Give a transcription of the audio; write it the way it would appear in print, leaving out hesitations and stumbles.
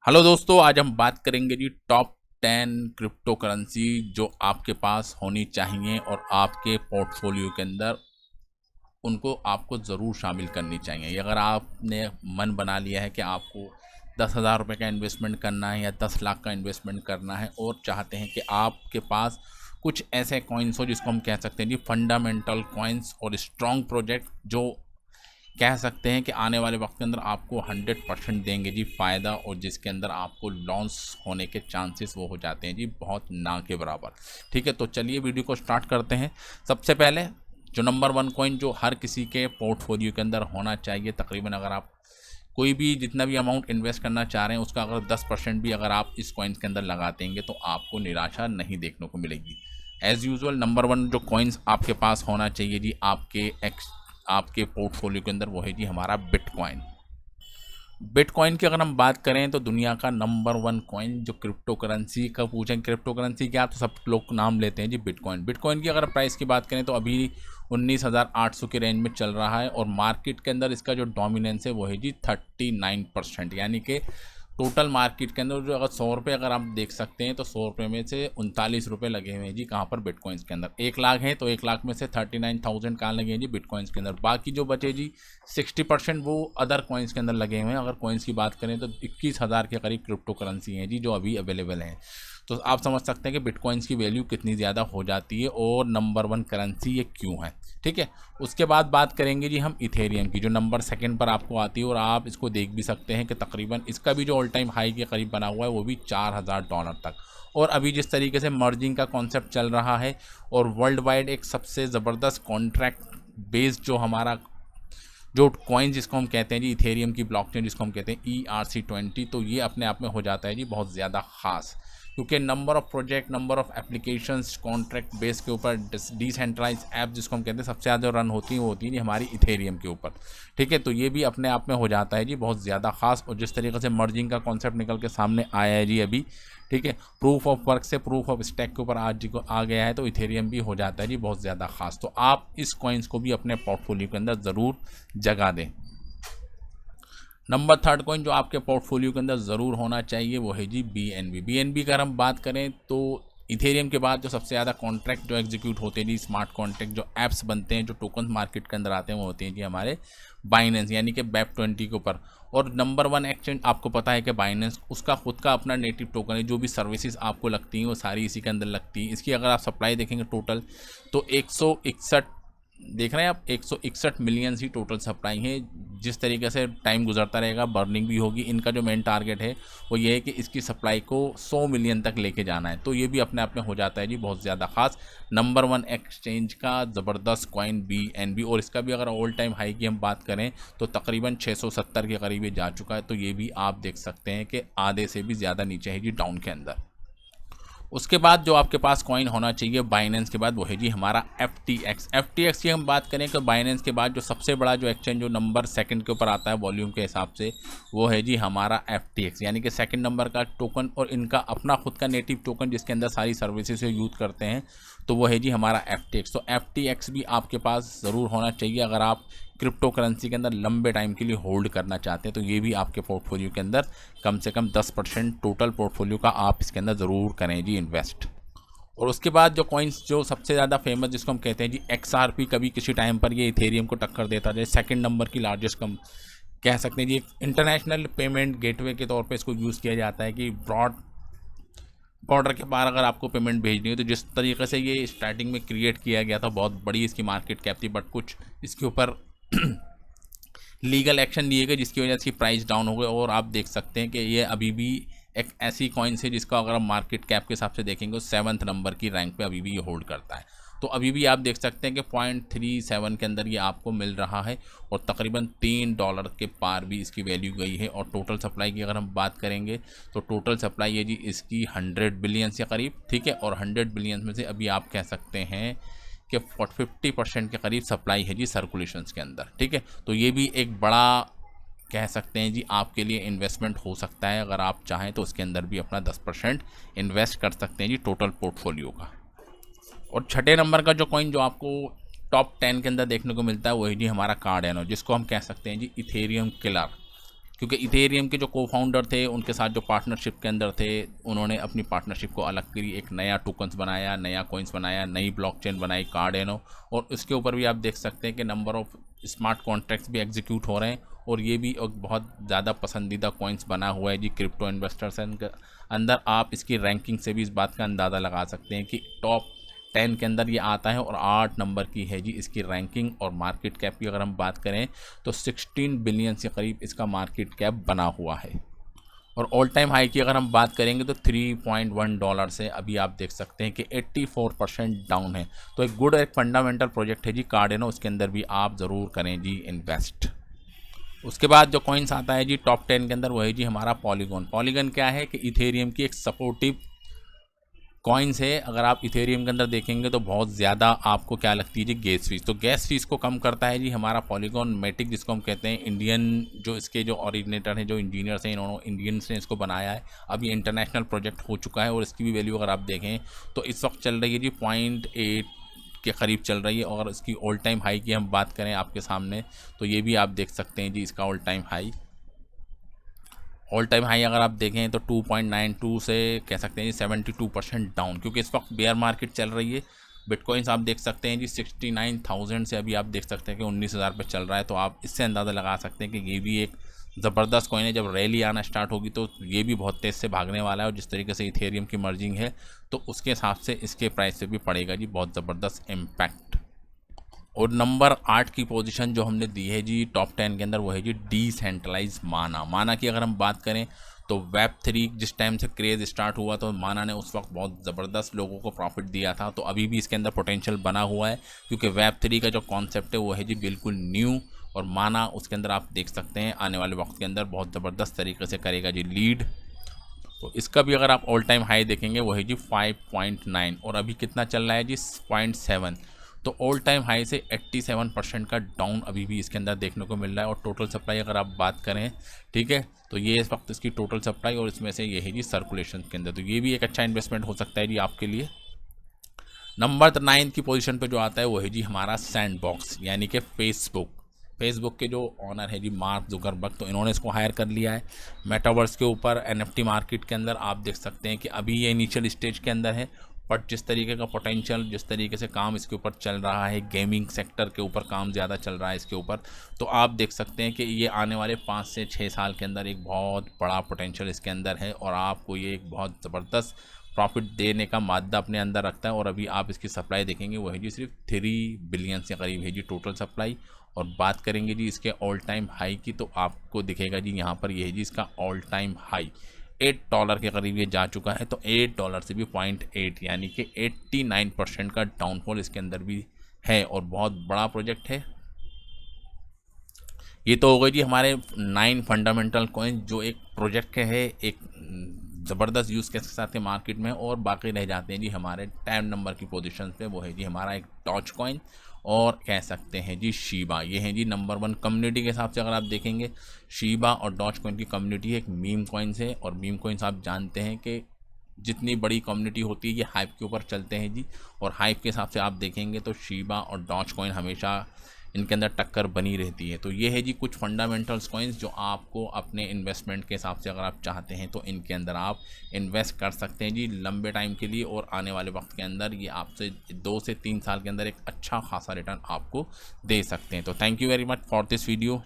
Hello दोस्तों, आज हम बात करेंगे जी टॉप 10 क्रिप्टो करेंसी जो आपके पास होनी चाहिए और आपके पोर्टफोलियो के अंदर उनको आपको ज़रूर शामिल करनी चाहिए। अगर आपने मन बना लिया है कि आपको 10,000 रुपये का इन्वेस्टमेंट करना है या 10 लाख का इन्वेस्टमेंट करना है और चाहते हैं कि आपके पास कुछ ऐसे कॉइन्स हो जिसको हम कह सकते हैं जी फंडामेंटल कॉइन्स और स्ट्रॉन्ग प्रोजेक्ट जो कह सकते हैं कि आने वाले वक्त के अंदर आपको 100% देंगे जी फ़ायदा, और जिसके अंदर आपको लॉस होने के चांसेस वो हो जाते हैं जी बहुत ना के बराबर। ठीक है, तो चलिए वीडियो को स्टार्ट करते हैं। सबसे पहले जो नंबर 1 कॉइन जो हर किसी के पोर्टफोलियो के अंदर होना चाहिए, तकरीबन अगर आप कोई भी जितना भी अमाउंट इन्वेस्ट करना चाह रहे हैं उसका अगर 10% भी अगर आप इस कॉइन्स के अंदर लगा देंगे तो आपको निराशा नहीं देखने को मिलेगी। एज़ यूजुअल नंबर 1 जो कॉइन्स आपके पास होना चाहिए जी आपके पोर्टफोलियो के अंदर वो है जी हमारा बिटकॉइन। बिटकॉइन की अगर हम बात करें तो दुनिया का नंबर 1 कॉइन जो क्रिप्टो करेंसी का पूछें क्रिप्टो करेंसी क्या, तो सब लोग नाम लेते हैं जी बिटकॉइन। बिटकॉइन की अगर प्राइस की बात करें तो अभी 19,800 के रेंज में चल रहा है और मार्केट के अंदर इसका जो डोमिनेंस है वो है जी 39%। यानी कि टोटल मार्केट के अंदर जो अगर 100 रुपये अगर आप देख सकते हैं तो 100 रुपये में से 39 रुपये लगे हुए हैं जी कहाँ पर, बिटकॉइंस के अंदर। 1 लाख है तो 1 लाख में से 39,000 कहाँ लगे हैं जी, बिटकॉइंस के अंदर। बाकी जो बचे जी 60% वो अदर कॉइन्स के अंदर लगे हुए हैं। अगर कॉइन्स की बात करें तो 21,000 के करीब क्रिप्टो करेंसी हैं जी जो अभी अवेलेबल हैं। तो आप समझ सकते हैं कि बिटकॉइंस की वैल्यू कितनी ज़्यादा हो जाती है और नंबर 1 करेंसी ये क्यों है। ठीक है, उसके बाद बात करेंगे जी हम इथेरियम की, जो नंबर 2 पर आपको आती है और आप इसको देख भी सकते हैं कि तकरीबन इसका भी जो ऑल टाइम हाई के करीब बना हुआ है वो भी $4,000 तक। और अभी जिस तरीके से मर्जिंग का कॉन्सेप्ट चल रहा है और वर्ल्ड वाइड एक सबसे ज़बरदस्त कॉन्ट्रैक्ट बेस्ड जो कॉइन जिसको हम कहते हैं जी इथेरियम की ब्लॉकचेन जिसको हम कहते हैं ERC-20, तो ये अपने आप में हो जाता है जी बहुत ज़्यादा ख़ास, क्योंकि number of project, number of applications contract base के ऊपर डिसेंट्रलाइज ऐप जिसको हम कहते हैं सबसे ज़्यादा रन होती हैं वो होती है जी हमारी इथेरियम के ऊपर। ठीक है, तो ये भी अपने आप में हो जाता है जी बहुत ज़्यादा ख़ास। और जिस तरीके से मर्जिंग का कॉन्सेप्ट निकल के सामने आया है जी अभी, ठीक है, प्रूफ ऑफ वर्क से प्रूफ ऑफ स्टैक के ऊपर आज जी को आ गया है, तो इथेरियम भी हो जाता है जी बहुत ज़्यादा ख़ास। तो आप इस कॉइन्स को भी अपने पोर्टफोलियो के अंदर ज़रूर जगह दें। नंबर 3 कॉइन जो आपके पोर्टफोलियो के अंदर ज़रूर होना चाहिए वो है जी BNB का। अगर हम बात करें तो इथेरियम के बाद जो सबसे ज़्यादा कॉन्ट्रैक्ट जो एग्जीक्यूट होते हैं जी, स्मार्ट कॉन्ट्रैक्ट जो ऐप्स बनते हैं, जो टोकन मार्केट के अंदर आते हैं वो होते हैं जी हमारे बाइनेंस यानी कि BEP20 के ऊपर। और नंबर 1 एक्सचेंज आपको पता है कि बाइनेंस, उसका खुद का अपना नेटिव टोकन है। जो भी सर्विसेज आपको लगती हैं वो सारी इसी के अंदर लगती हैं। इसकी अगर आप सप्लाई देखेंगे टोटल तो 161 देख रहे हैं आप, 161 मिलियन ही टोटल सप्लाई है। जिस तरीके से टाइम गुजरता रहेगा बर्निंग भी होगी। इनका जो मेन टारगेट है वो ये है कि इसकी सप्लाई को 100 मिलियन तक लेके जाना है। तो ये भी अपने आप में हो जाता है जी बहुत ज़्यादा खास। नंबर 1 एक्सचेंज का ज़बरदस्त कॉइन BNB, और इसका भी अगर ऑल टाइम हाई की हम बात करें तो तकरीबन 670 के करीब ये जा चुका है। तो ये भी आप देख सकते हैं कि आधे से भी ज़्यादा नीचे है जी डाउन के अंदर। उसके बाद जो आपके पास कॉइन होना चाहिए बाइनेंस के बाद वो है जी हमारा FTX की हम बात करें तो बाइनेंस के बाद जो सबसे बड़ा जो एक्सचेंज जो नंबर 2 के ऊपर आता है वॉल्यूम के हिसाब से वो है जी हमारा FTX, यानी कि 2 नंबर का टोकन और इनका अपना खुद का नेटिव टोकन जिसके अंदर सारी सर्विसेज यूज़ करते हैं, तो वो है जी हमारा FTX। तो FTX भी आपके पास ज़रूर होना चाहिए अगर आप क्रिप्टो करेंसी के अंदर लंबे टाइम के लिए होल्ड करना चाहते हैं। तो ये भी आपके पोर्टफोलियो के अंदर कम से कम 10% टोटल पोर्टफोलियो का आप इसके अंदर ज़रूर करें जी इन्वेस्ट। और उसके बाद जो कॉइन्स जो सबसे ज़्यादा फेमस जिसको हम कहते हैं जी XRP, कभी किसी टाइम पर ये इथेरियम को टक्कर देता है। 2 नंबर की लार्जेस्ट कम कह सकते हैं जी, एक इंटरनेशनल पेमेंट गेटवे के तौर पे इसको यूज़ किया जाता है कि बॉर्डर के पार अगर आपको पेमेंट भेजनी है तो जिस तरीके से ये स्टार्टिंग में क्रिएट किया गया था बहुत बड़ी इसकी मार्केट कैप थी, बट कुछ इसके ऊपर लीगल एक्शन लिए गए जिसकी वजह से प्राइस डाउन हो गए। और आप देख सकते हैं कि ये अभी भी एक ऐसी कॉइन है जिसका अगर हम मार्केट कैप के हिसाब से देखेंगे तो 7th नंबर की रैंक पे अभी भी ये होल्ड करता है। तो अभी भी आप देख सकते हैं कि 0.37 के अंदर ये आपको मिल रहा है और तकरीबन $3 के पार भी इसकी वैल्यू गई है। और टोटल सप्लाई की अगर हम बात करेंगे तो टोटल सप्लाई है जी इसकी 100 बिलियन के करीब। ठीक है, और 100 बिलियन में से अभी आप कह सकते हैं कि 50% के करीब सप्लाई है जी सर्कुलेशंस के अंदर। ठीक है, तो ये भी एक बड़ा कह सकते हैं जी आपके लिए इन्वेस्टमेंट हो सकता है। अगर आप चाहें तो उसके अंदर भी अपना 10% इन्वेस्ट कर सकते हैं जी टोटल पोर्टफोलियो का। और 6 नंबर का जो कॉइन जो आपको टॉप 10 के अंदर देखने को मिलता है वो है जी हमारा कार्डेनो, जिसको हम कह सकते हैं जी इथेरियम किलर। क्योंकि इथेरियम के जो को फाउंडर थे उनके साथ जो पार्टनरशिप के अंदर थे, उन्होंने अपनी पार्टनरशिप को अलग करी, एक नया टोकन्स बनाया, नया कॉइन्स बनाया, नई ब्लॉकचेन बनाई कार्डेनो, और उसके ऊपर भी आप देख सकते हैं कि नंबर ऑफ स्मार्ट कॉन्ट्रैक्ट्स भी एग्जीक्यूट हो रहे हैं, और ये भी एक बहुत ज़्यादा पसंदीदा कॉइन्स बना हुआ है जी क्रिप्टो इन्वेस्टर्स के अंदर। आप इसकी रैंकिंग से भी इस बात का अंदाज़ा लगा सकते हैं कि टॉप 10 के अंदर ये आता है, और 8 नंबर की है जी इसकी रैंकिंग। और मार्केट कैप की अगर हम बात करें तो 16 बिलियन से करीब इसका मार्केट कैप बना हुआ है। और ऑल टाइम हाई की अगर हम बात करेंगे तो $3.1 से अभी आप देख सकते हैं कि 84% डाउन है। तो एक गुड, एक फंडामेंटल प्रोजेक्ट है जी कार्डेनो, उसके अंदर भी आप ज़रूर करें जी इन्वेस्ट। उसके बाद जो कॉइन्स आता है जी टॉप 10 के अंदर, वो है जी हमारा पॉलीगॉन। पॉलीगॉन क्या है कि इथेरियम की एक सपोर्टिव कॉइन्स है। अगर आप इथेरियम के अंदर देखेंगे तो बहुत ज़्यादा आपको क्या लगती है जी गैस फीस, तो गैस फीस को कम करता है जी हमारा पॉलीगॉन मैटिक, जिसको हम कहते हैं। इंडियन जो इसके जो ओरिजिनेटर हैं, जो इंजीनियर्स हैं, इन्होंने इंडियंस ने इसको बनाया है। अब ये इंटरनेशनल प्रोजेक्ट हो चुका है, और इसकी भी वैल्यू अगर आप देखें तो इस वक्त चल रही है जी 0.8 के करीब चल रही है। और इसकी ऑल टाइम हाई की हम बात करें आपके सामने, तो ये भी आप देख सकते हैं जी इसका ऑल टाइम हाई अगर आप देखें तो 2.92 से कह सकते हैं जी 72% डाउन, क्योंकि इस वक्त बेयर मार्केट चल रही है। बिटकॉइंस आप देख सकते हैं जी 69,000 से अभी आप देख सकते हैं कि 19,000 पे चल रहा है। तो आप इससे अंदाज़ा लगा सकते हैं कि ये भी एक ज़बरदस्त कॉइन है। जब रैली आना स्टार्ट होगी तो ये भी बहुत तेज़ से भागने वाला है, और जिस तरीके से इथेरियम की मर्जिंग है तो उसके हिसाब से इसके प्राइस पे भी पड़ेगा जी बहुत ज़बरदस्त इम्पैक्ट। और नंबर 8 की पोजीशन जो हमने दी है जी टॉप 10 के अंदर, वो है जी डिसेंट्रलाइज माना की अगर हम बात करें तो Web3 जिस टाइम से क्रेज़ स्टार्ट हुआ तो माना ने उस वक्त बहुत ज़बरदस्त लोगों को प्रॉफिट दिया था। तो अभी भी इसके अंदर पोटेंशियल बना हुआ है, क्योंकि Web3 का जो कॉन्सेप्ट है वो है जी बिल्कुल न्यू, और माना उसके अंदर आप देख सकते हैं आने वाले वक्त के अंदर बहुत ज़बरदस्त तरीके से करेगा जी लीड। तो इसका भी अगर आप ऑल टाइम हाई देखेंगे वो है जी 5.9, और अभी कितना चल रहा है जी 0.7। तो ऑल टाइम हाई से 87% का डाउन अभी भी इसके अंदर देखने को मिल रहा है। और टोटल सप्लाई अगर आप बात करें, ठीक है, तो ये इस वक्त इसकी टोटल सप्लाई, और इसमें से ये है जी सर्कुलेशन के अंदर। तो ये भी एक अच्छा इन्वेस्टमेंट हो सकता है जी आपके लिए। नंबर 9 की पोजीशन पे जो आता है वो है जी हमारा सैंडबॉक्स, यानी कि फेसबुक के जो ऑनर है जी मार्क जुकरबर्ग, तो इन्होंने इसको हायर कर लिया है मेटावर्स के ऊपर। NFT मार्केट के अंदर आप देख सकते हैं कि अभी ये इनिशियल स्टेज के अंदर है, बट जिस तरीके का पोटेंशियल, जिस तरीके से काम इसके ऊपर चल रहा है, गेमिंग सेक्टर के ऊपर काम ज़्यादा चल रहा है इसके ऊपर, तो आप देख सकते हैं कि ये आने वाले 5 से 6 साल के अंदर एक बहुत बड़ा पोटेंशियल इसके अंदर है, और आपको ये एक बहुत ज़बरदस्त प्रॉफिट देने का मादा अपने अंदर रखता है। और अभी आप इसकी सप्लाई देखेंगे वो है जी सिर्फ 3 बिलियन से करीब है जी टोटल सप्लाई। और बात करेंगे जी इसके ऑल टाइम हाई की, तो आपको दिखेगा जी यहाँ पर ये है जी इसका ऑल टाइम हाई $8 के करीब ये जा चुका है। तो $8 से भी 0.8, यानी कि 89% का डाउनफॉल इसके अंदर भी है, और बहुत बड़ा प्रोजेक्ट है। ये तो हो गई जी हमारे 9 फंडामेंटल कॉइन जो एक प्रोजेक्ट के है, एक ज़बरदस्त यूज़ केस के साथ के मार्केट में। और बाकी रह जाते हैं जी हमारे 10 नंबर की पोजीशन पे, वो है जी हमारा एक डॉज कॉइन, और कह सकते हैं जी शीबा। ये है जी नंबर 1 कम्युनिटी के हिसाब से। अगर आप देखेंगे शीबा और डॉज कॉइन की कम्युनिटी एक मीम कॉइन्स है, और मीम कॉइन्स आप जानते हैं कि जितनी बड़ी कम्युनिटी होती है ये हाइप के ऊपर चलते हैं जी। और हाइप के हिसाब से आप देखेंगे तो शीबा और डॉज कॉइन हमेशा इनके अंदर टक्कर बनी रहती है। तो ये है जी कुछ फंडामेंटल्स कॉइन्स जो आपको अपने इन्वेस्टमेंट के हिसाब से अगर आप चाहते हैं तो इनके अंदर आप इन्वेस्ट कर सकते हैं जी लंबे टाइम के लिए, और आने वाले वक्त के अंदर ये आपसे 2 से 3 साल के अंदर एक अच्छा खासा रिटर्न आपको दे सकते हैं। तो thank you very much for this video.